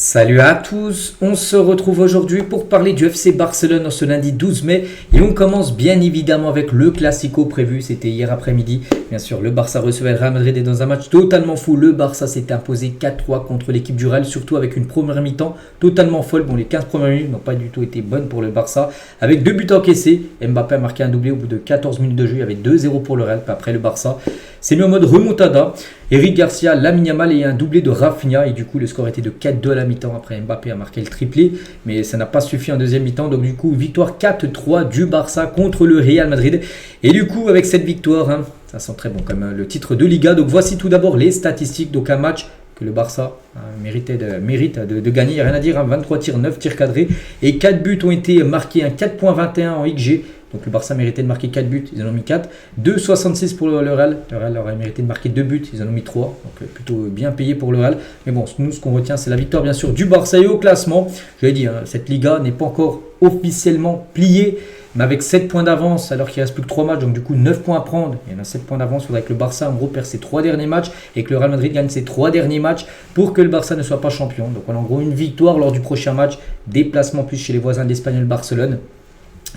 Salut à tous, on se retrouve aujourd'hui pour parler du FC Barcelone en ce lundi 12 mai et on commence bien évidemment avec le Classico prévu, c'était hier après-midi. Bien sûr, le Barça recevait le Real Madrid et dans un match totalement fou, le Barça s'est imposé 4-3 contre l'équipe du Real, surtout avec une première mi-temps totalement folle. Bon, les 15 premières minutes n'ont pas du tout été bonnes pour le Barça, avec 2 buts encaissés. Mbappé a marqué un doublé au bout de 14 minutes de jeu, il y avait 2-0 pour le Real, puis après le Barça c'est mis en mode remontada. Eric Garcia, Lamine Yamal et un doublé de Rafinha. Et du coup, le score était de 4-2 à la mi-temps. Après, Mbappé a marqué le triplé. Mais ça n'a pas suffi en deuxième mi-temps. Donc du coup, victoire 4-3 du Barça contre le Real Madrid. Et du coup, avec cette victoire, ça sent très bon comme le titre de Liga. Donc voici tout d'abord les statistiques. Donc un match que le Barça mérite de gagner. Il n'y a rien à dire. 23 tirs, 9 tirs cadrés. Et 4 buts ont été marqués. 4.21 en XG. Donc le Barça méritait de marquer 4 buts, ils en ont mis 4. 2,66 pour le Real. Le Real aurait mérité de marquer 2 buts, ils en ont mis 3. Donc plutôt bien payé pour le Real. Mais bon, nous ce qu'on retient c'est la victoire bien sûr du Barça et au classement. Je l'ai dit, cette Liga n'est pas encore officiellement pliée. Mais avec 7 points d'avance alors qu'il ne reste plus que 3 matchs, donc du coup 9 points à prendre. Il y en a 7 points d'avance, il faudrait que le Barça en gros perd ses 3 derniers matchs et que le Real Madrid gagne ses 3 derniers matchs pour que le Barça ne soit pas champion. Donc voilà en gros une victoire lors du prochain match, déplacement plus chez les voisins de l'Espagnol Barcelone.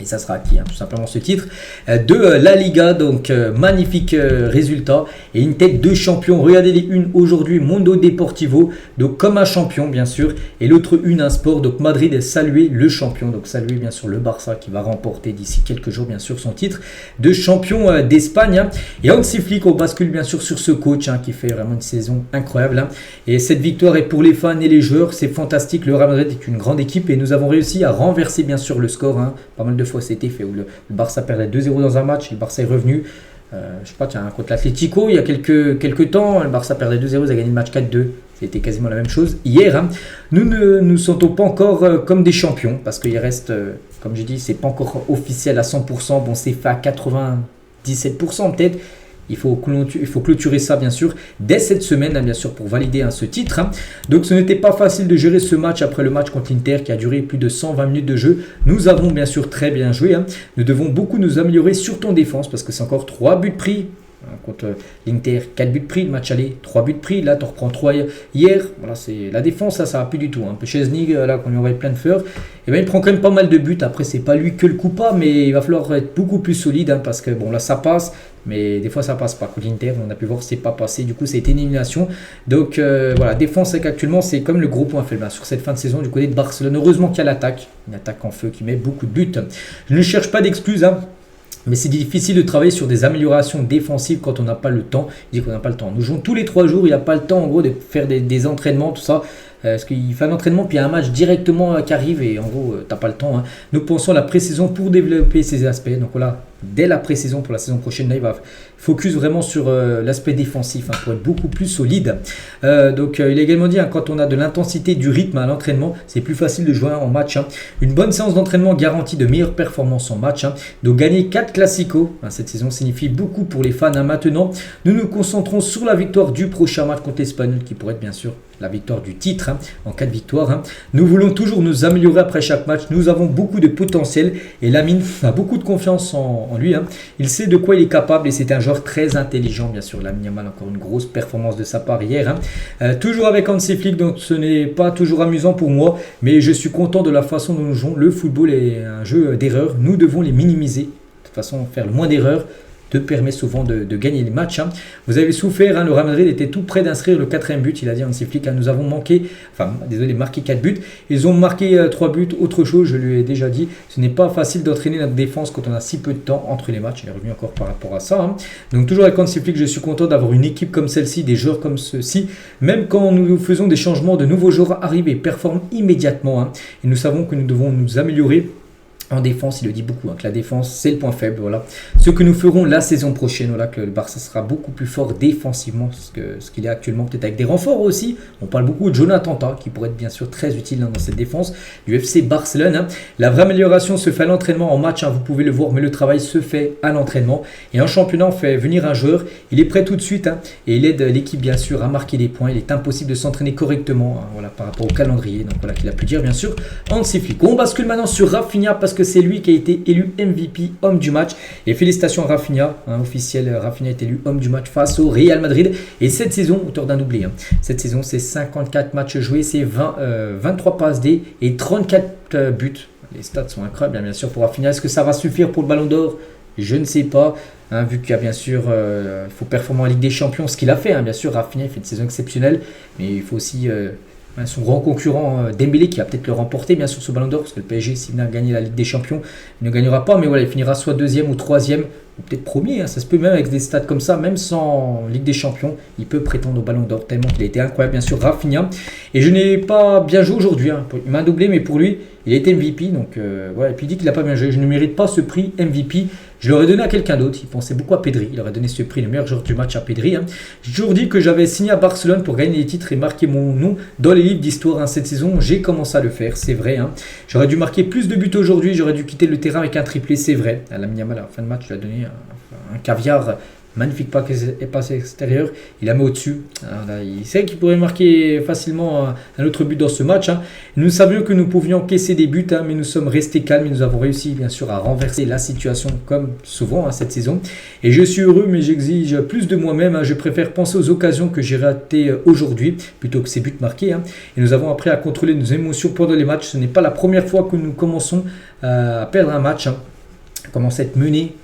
Et ça sera acquis, tout simplement ce titre de la Liga. Donc magnifique résultat et une tête de champion. Regardez les unes aujourd'hui, Mundo Deportivo, donc comme un champion bien sûr. Et l'autre une, un sport, donc Madrid saluer le champion. Donc saluer bien sûr le Barça qui va remporter d'ici quelques jours bien sûr son titre de champion d'Espagne. Et Hansi Flick, on bascule bien sûr sur ce coach qui fait vraiment une saison incroyable. Et cette victoire est pour les fans et les joueurs, c'est fantastique. Le Real Madrid est une grande équipe et nous avons réussi à renverser bien sûr le score. Pas mal de fois c'était fait où le Barça perdait 2-0 dans un match, le Barça est revenu, je sais pas, tiens, contre l'Atlético il y a quelques temps, le Barça perdait 2-0, ils a gagné le match 4-2, c'était quasiment la même chose hier. Nous ne nous sentons pas encore comme des champions parce qu'il reste, comme j'ai dit, c'est pas encore officiel à 100%, bon c'est fait à 97% peut-être. Il faut clôturer ça bien sûr dès cette semaine bien sûr pour valider ce titre. Donc ce n'était pas facile de gérer ce match après le match contre l'Inter qui a duré plus de 120 minutes de jeu. Nous avons bien sûr très bien joué. Nous devons beaucoup nous améliorer surtout en défense parce que c'est encore 3 buts pris. Contre l'Inter, 4 buts pris, le match aller, 3 buts pris, là tu reprends 3 hier, voilà, c'est la défense, ça va plus du tout. Un peu Chesney, là qu'on lui envoie plein de fleurs, et ben il prend quand même pas mal de buts, après c'est pas lui que le coupable, mais il va falloir être beaucoup plus solide, parce que bon là ça passe, mais des fois ça passe pas. Contre l'Inter, on a pu voir que c'est pas passé, du coup c'était une élimination. Donc voilà, défense c'est qu'actuellement c'est comme le gros point faible sur cette fin de saison du côté de Barcelone. Heureusement qu'il y a l'attaque, une attaque en feu qui met beaucoup de buts. Je ne cherche pas d'excuses, mais c'est difficile de travailler sur des améliorations défensives quand on n'a pas le temps. Il dit qu'on n'a pas le temps. Nous jouons tous les 3 jours, il n'y a pas le temps en gros de faire des entraînements, tout ça. Parce qu'il fait un entraînement, puis il y a un match directement qui arrive et en gros, tu n'as pas le temps. Nous pensons à la pré-saison pour développer ces aspects. Donc voilà, dès la pré-saison pour la saison prochaine, là, il va focus vraiment sur l'aspect défensif pour être beaucoup plus solide. Donc il a également dit, quand on a de l'intensité, du rythme à l'entraînement, c'est plus facile de jouer en match. Une bonne séance d'entraînement garantit de meilleures performances en match. Donc gagner 4 classicos cette saison signifie beaucoup pour les fans. Maintenant, nous nous concentrons sur la victoire du prochain match contre l'Espagnol qui pourrait être bien sûr la victoire du titre en cas de victoire. Nous voulons toujours nous améliorer après chaque match. Nous avons beaucoup de potentiel et Lamine a beaucoup de confiance en lui. Il sait de quoi il est capable et c'est un joueur très intelligent bien sûr. Lamine Yamal, encore une grosse performance de sa part hier. Toujours avec Hansi Flick, donc ce n'est pas toujours amusant pour moi, mais je suis content de la façon dont nous jouons. Le football est un jeu d'erreurs. Nous devons les minimiser. De toute façon, faire le moins d'erreurs te permet souvent de gagner les matchs. Vous avez souffert, le Real Madrid était tout près d'inscrire le 4e but, il a dit Hansi Flick, nous avons marqué 4 buts, ils ont marqué 3 buts, autre chose, je lui ai déjà dit, ce n'est pas facile d'entraîner notre défense quand on a si peu de temps entre les matchs, il est revenu encore par rapport à ça. Donc toujours avec Hansi Flick, je suis content d'avoir une équipe comme celle-ci, des joueurs comme ceux-ci, même quand nous faisons des changements, de nouveaux joueurs arrivent et performent immédiatement, et nous savons que nous devons nous améliorer. En défense, il le dit beaucoup, que la défense c'est le point faible. Voilà. Ce que nous ferons la saison prochaine, voilà, que le Barça sera beaucoup plus fort défensivement ce qu'il est actuellement, peut-être avec des renforts aussi. On parle beaucoup de Jonathan Tah qui pourrait être bien sûr très utile dans cette défense du FC Barcelone. La vraie amélioration se fait à l'entraînement en match, vous pouvez le voir, mais le travail se fait à l'entraînement. Et en championnat, on fait venir un joueur, il est prêt tout de suite et il aide l'équipe bien sûr à marquer des points. Il est impossible de s'entraîner correctement voilà, par rapport au calendrier. Donc voilà qu'il a pu dire bien sûr Hansi Flick. On bascule maintenant sur Rafinha parce parce que c'est lui qui a été élu MVP, homme du match. Et félicitations à Rafinha, officiel, Rafinha est élu homme du match face au Real Madrid. Et cette saison, auteur d'un doublé, cette saison c'est 54 matchs joués, c'est 23 passes D et 34 buts. Les stats sont incroyables bien sûr pour Rafinha. Est-ce que ça va suffire pour le Ballon d'Or? Je ne sais pas, vu qu'il y a bien sûr, il faut performer en Ligue des Champions, ce qu'il a fait, bien sûr, Rafinha il fait une saison exceptionnelle, mais il faut aussi son grand concurrent Dembélé qui va peut-être le remporter bien sûr ce Ballon d'Or, parce que le PSG s'il vient gagner la Ligue des Champions, il ne gagnera pas, mais voilà, il finira soit deuxième ou troisième, ou peut-être premier, ça se peut même avec des stats comme ça, même sans Ligue des Champions, il peut prétendre au Ballon d'Or, tellement qu'il a été incroyable bien sûr Rafinha, et je n'ai pas bien joué aujourd'hui, il m'a doublé, mais pour lui, il a été MVP, donc voilà, et puis il dit qu'il n'a pas bien joué, je ne mérite pas ce prix MVP. Je l'aurais donné à quelqu'un d'autre, il pensait beaucoup à Pedri, il aurait donné ce prix, le meilleur joueur du match à Pedri. J'ai toujours dit que j'avais signé à Barcelone pour gagner les titres et marquer mon nom dans les livres d'histoire cette saison. J'ai commencé à le faire, c'est vrai. J'aurais dû marquer plus de buts aujourd'hui, j'aurais dû quitter le terrain avec un triplé, c'est vrai. Lamine Yamal, à la fin de match, il a donné un caviar. Magnifique passe extérieur, il la met au-dessus. Il sait qu'il pourrait marquer facilement un autre but dans ce match. Nous savions que nous pouvions encaisser des buts, mais nous sommes restés calmes et nous avons réussi bien sûr à renverser la situation comme souvent cette saison. Et je suis heureux, mais j'exige plus de moi-même. Je préfère penser aux occasions que j'ai ratées aujourd'hui plutôt que ces buts marqués. Et nous avons appris à contrôler nos émotions pendant les matchs. Ce n'est pas la première fois que nous commençons à perdre un match. Commence à être mené.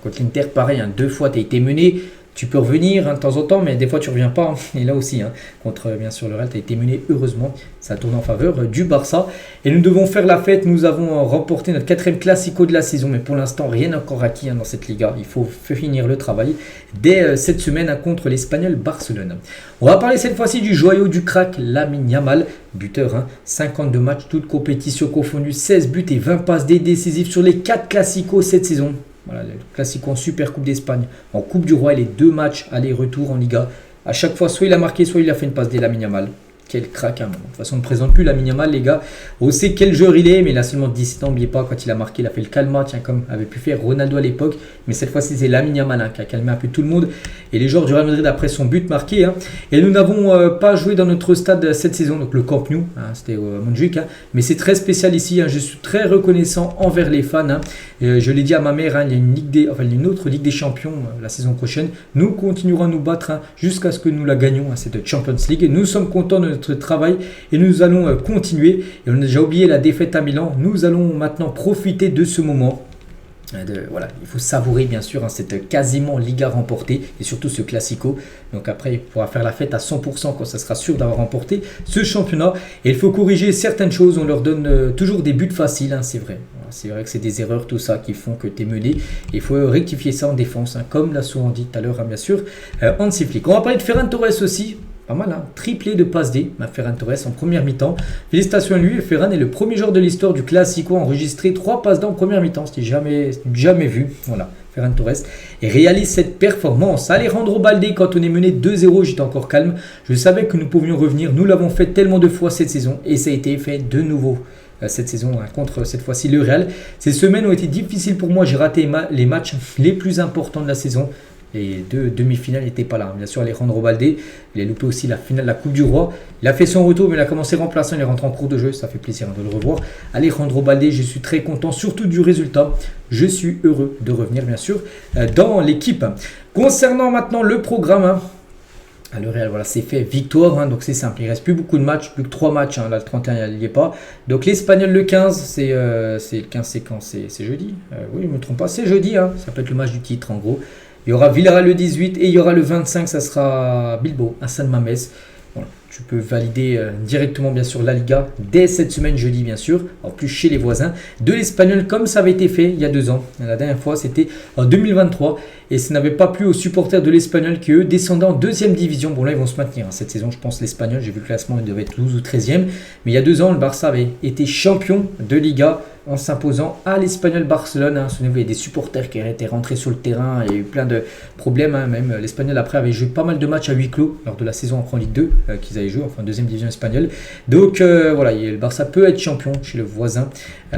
Contre l'Inter, pareil, 2 fois tu as été mené. Tu peux revenir de temps en temps, mais des fois tu ne reviens pas. Et là aussi, contre bien sûr le Real, tu as été mené. Heureusement, ça tourne en faveur du Barça. Et nous devons faire la fête. Nous avons remporté notre 4e Classico de la saison. Mais pour l'instant, rien n'est encore acquis dans cette Liga. Il faut finir le travail dès cette semaine contre l'Espagnol Barcelone. On va parler cette fois-ci du joyau du crack Lamine Yamal. Buteur, 52 matchs, toutes compétitions confondues, 16 buts et 20 passes décisives sur les 4 Classicos cette saison. Voilà, le Classico en Super Coupe d'Espagne, en Coupe du Roi et les 2 matchs aller-retour en Liga. À chaque fois, soit il a marqué, soit il a fait une passe D, Lamine Yamal. Quel crack, De toute façon, on ne présente plus Lamine Yamal, les gars. On sait quel joueur il est, mais il a seulement 17 ans. N'oubliez pas, quand il a marqué, il a fait le calma, comme avait pu faire Ronaldo à l'époque. Mais cette fois-ci, c'est Lamine Yamal qui a calmé un peu tout le monde. Et les joueurs du Real Madrid après son but marqué. Et nous n'avons pas joué dans notre stade cette saison, donc le Camp Nou, c'était au Montjuic. Mais c'est très spécial ici. Je suis très reconnaissant envers les fans. Je l'ai dit à ma mère, il y a une autre Ligue des Champions la saison prochaine. Nous continuerons à nous battre jusqu'à ce que nous la gagnions, cette Champions League. Et nous sommes contents de notre travail et nous allons continuer. Et on a déjà oublié la défaite à Milan. Nous allons maintenant profiter de ce moment. Voilà, il faut savourer bien sûr cette quasiment Liga remportée et surtout ce Classico. Donc après, il pourra faire la fête à 100% quand ça sera sûr d'avoir remporté ce championnat. Et il faut corriger certaines choses. On leur donne toujours des buts faciles, c'est vrai. Voilà, c'est vrai que c'est des erreurs, tout ça, qui font que tu es mené. Il faut rectifier ça en défense, comme l'a souvent dit tout à l'heure, bien sûr, Hansi Flick. On va parler de Ferran Torres aussi. Pas mal, triplé de passe D, Ferran Torres en première mi-temps. Félicitations à lui, Ferran est le premier joueur de l'histoire du Classico à enregistrer 3 passes D en première mi-temps. C'était jamais vu. Voilà, Ferran Torres. Et réalise cette performance. Alejandro Balde, quand on est mené 2-0, j'étais encore calme. Je savais que nous pouvions revenir. Nous l'avons fait tellement de fois cette saison et ça a été fait de nouveau. Cette saison contre cette fois-ci le Real. Ces semaines ont été difficiles pour moi. J'ai raté les matchs les plus importants de la saison. Les 2 demi-finales n'étaient pas là. Bien sûr, Alejandro Balde, il a loupé aussi la finale de la Coupe du Roi. Il a fait son retour, mais il a commencé remplaçant. Il est rentré en cours de jeu. Ça fait plaisir de le revoir. Alejandro Balde, je suis très content, surtout du résultat. Je suis heureux de revenir, bien sûr, dans l'équipe. Concernant maintenant le programme, le Real, voilà, c'est fait, victoire, donc c'est simple. Il ne reste plus beaucoup de matchs, plus que 3 matchs. Là, le 31, il n'y est pas. Donc l'Espagnol, le 15, c'est le 15, c'est quand? C'est jeudi. Oui, je ne me trompe pas, c'est jeudi. Ça peut être le match du titre, en gros. Il y aura Villarreal le 18 et il y aura le 25, ça sera Bilbao, à San Mamés. Voilà, tu peux valider directement bien sûr la Liga dès cette semaine jeudi bien sûr, en plus chez les voisins de l'Espagnol comme ça avait été fait il y a 2 ans. La dernière fois c'était en 2023 et ça n'avait pas plu aux supporters de l'Espagnol qui eux descendaient en 2e division. Bon là ils vont se maintenir cette saison je pense l'Espagnol, j'ai vu le classement il devait être 12 ou 13e. Mais il y a 2 ans le Barça avait été champion de Liga en s'imposant à l'Espagnol Barcelone. Souvenez-vous, il y a des supporters qui étaient rentrés sur le terrain. Il y a eu plein de problèmes. Même l'Espagnol après avait joué pas mal de matchs à huis clos lors de la saison en Ligue 2 qu'ils avaient joué, enfin 2e division espagnole. Donc voilà, le Barça peut être champion chez le voisin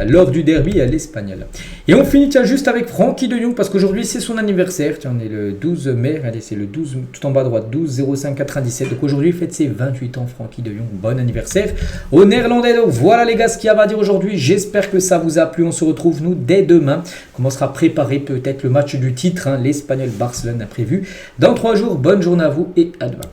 lors du derby à l'Espagnol. Et on finit juste avec Frenkie de Jong parce qu'aujourd'hui c'est son anniversaire. Tiens, on est le 12 mai. Allez, c'est le 12 tout en bas à droite, 12-05-97. Donc aujourd'hui il fête ses 28 ans Frenkie de Jong. Bon anniversaire au Néerlandais. Donc voilà les gars ce qu'il y a à dire aujourd'hui. J'espère que ça vous a plu. On se retrouve nous dès demain. On commencera à préparer peut-être le match du titre, l'Espagnol Barcelone a prévu dans 3 jours. Bonne journée à vous et à demain.